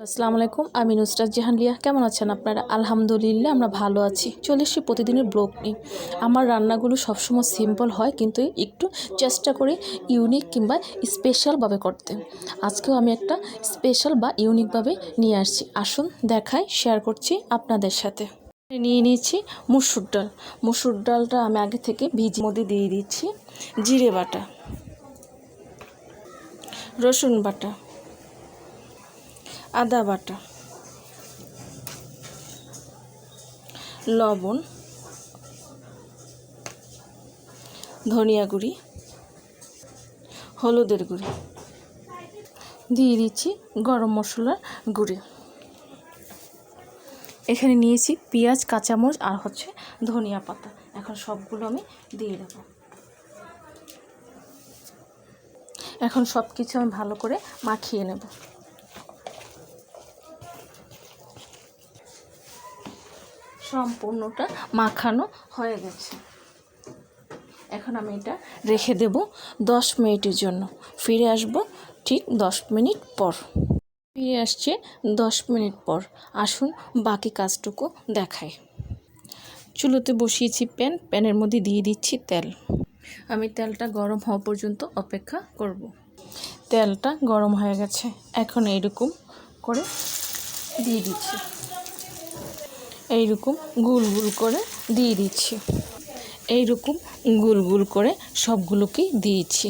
আসসালামু আলাইকুম, আমি নুসরাত জাহান লিয়া। কেমন আছেন আপনারা? আলহামদুলিল্লাহ আমরা ভালো আছি। চলে এসেছি প্রতিদিনের ব্লগ নিয়ে। আমার রান্নাগুলো সবসময় সিম্পল হয়, কিন্তু একটু চেষ্টা করি ইউনিক কিংবা স্পেশালভাবে করতে। আজকেও আমি একটা স্পেশাল বা ইউনিকভাবে নিয়ে আসছি। আসুন দেখাই, শেয়ার করছি আপনাদের সাথে। নিয়ে নিয়েছি মসুর ডাল। মসুর ডালটা আমি আগে থেকে ভিজিয়ে মধ্যে দিয়ে দিচ্ছি জিরে বাটা, রসুন বাটা, আদা বাটা, লবণ, ধনিয়া গুঁড়ি, হলুদের গুঁড়ি, দিয়ে দিচ্ছি গরম মশলার গুঁড়ি। এখানে নিয়েছি পেঁয়াজ, কাঁচামরিচ আর ধনিয়া পাতা। এখন সবগুলো আমি দিয়ে দেব। এখন সব কিছু আমি ভালো করে মাখিয়ে নেব। সম্পূর্ণটা মাখানো হয়ে গেছে। এখন আমি এটা রেখে দেব 10 মিনিটের জন্য। ফিরে আসব ঠিক 10 মিনিট পর। ফিরে আসছে 10 মিনিট পর। আসুন বাকি কাজটুকু দেখাই। চুলোতে বসিয়েছি প্যানের মধ্যে দিয়ে দিচ্ছি তেল। আমি তেলটা গরম হওয়া পর্যন্ত অপেক্ষা করব। তেলটা গরম হয়ে গেছে। এখন এইরকম করে দিয়ে দিচ্ছি, এইরকম গুল গুল করে দিয়ে দিচ্ছি। এইরকম গুল গুল করে সবগুলোকেই দিয়েছি।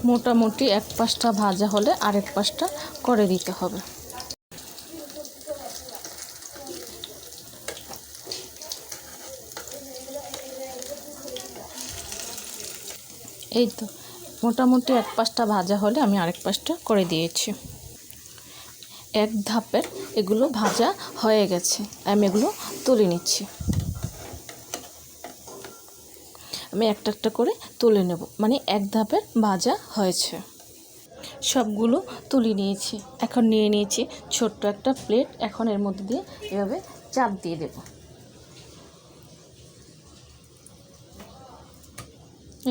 মোটামুটি এক পাশটা ভাজা হলে আরেক পাশটা করে দিতে হবে। এই তো মোটামুটি এক পাশটা ভাজা হলে আমি আরেক পাশটা করে দিয়েছি। এক ধাপের এগুলো ভাজা হয়ে গেছে। আমি এগুলো তুলে নিচ্ছি। আমি একটা একটা করে তুলে নেব, মানে এক ধাপের ভাজা হয়েছে। সবগুলো তুলে নিয়েছি। এখন নিয়ে নিয়েছি ছোট্ট একটা প্লেট। এখন এর মধ্যে দিয়ে এভাবে চাপ দিয়ে দেব।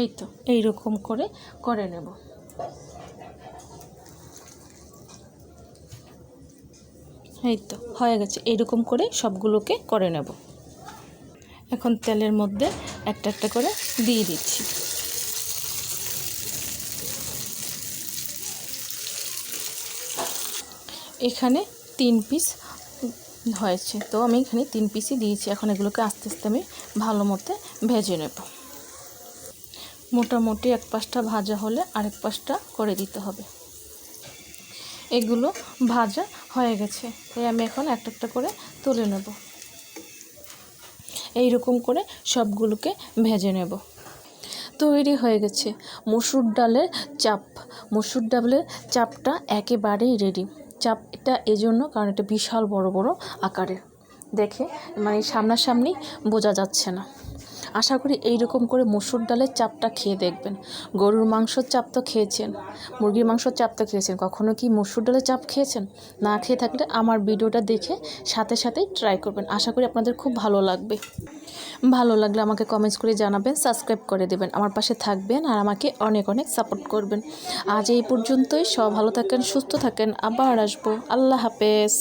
এই তো এইরকম করে নেব। এই তো হয়ে গেছে। এইরকম করে সবগুলোকে করে নেব। এখন তেলের মধ্যে একটা একটা করে দিয়ে দিচ্ছি। এখানে 3 পিস হয়েছে, তো আমি এখানে 3 পিসই দিয়েছি। এখন এগুলোকে আস্তে আস্তে আমি ভালো মতো ভেজে নেব। মোটামুটি এক পাশটা ভাজা হলে আরেক পাশটা করে দিতে হবে। এগুলো ভাজা হয়ে গেছে, তাই আমি এখন একটা একটা করে তুলে নেব। এইরকম করে সবগুলোকে ভেজে নেব। তৈরি হয়ে গেছে মসুর ডালের চাপ। মসুর ডালের চাপটা একেবারেই রেডি। চাপ এটা এজন্য কারণ এটা বিশাল বড় বড় আকারের, দেখে মানে সামনাসামনি বোঝা যাচ্ছে না। আশা করি এইরকম করে মসুর ডালের চাপটা খেয়ে দেখবেন। গরুর মাংসর চাপ তো খেয়েছেন, মুরগির মাংসর চাপ তো খেয়েছেন, কখনো কি মসুর ডালের চাপ খেয়েছেন? না খেয়ে থাকলে আমার ভিডিওটা দেখে সাথে সাথেই ট্রাই করবেন। আশা করি আপনাদের খুব ভালো লাগবে। ভালো লাগলে আমাকে কমেন্টস করে জানাবেন, সাবস্ক্রাইব করে দেবেন, আমার পাশে থাকবেন আর আমাকে অনেক অনেক সাপোর্ট করবেন। আজ এই পর্যন্তই। সব ভালো থাকেন, সুস্থ থাকেন। আবার আসবো। আল্লাহ হাফেজ।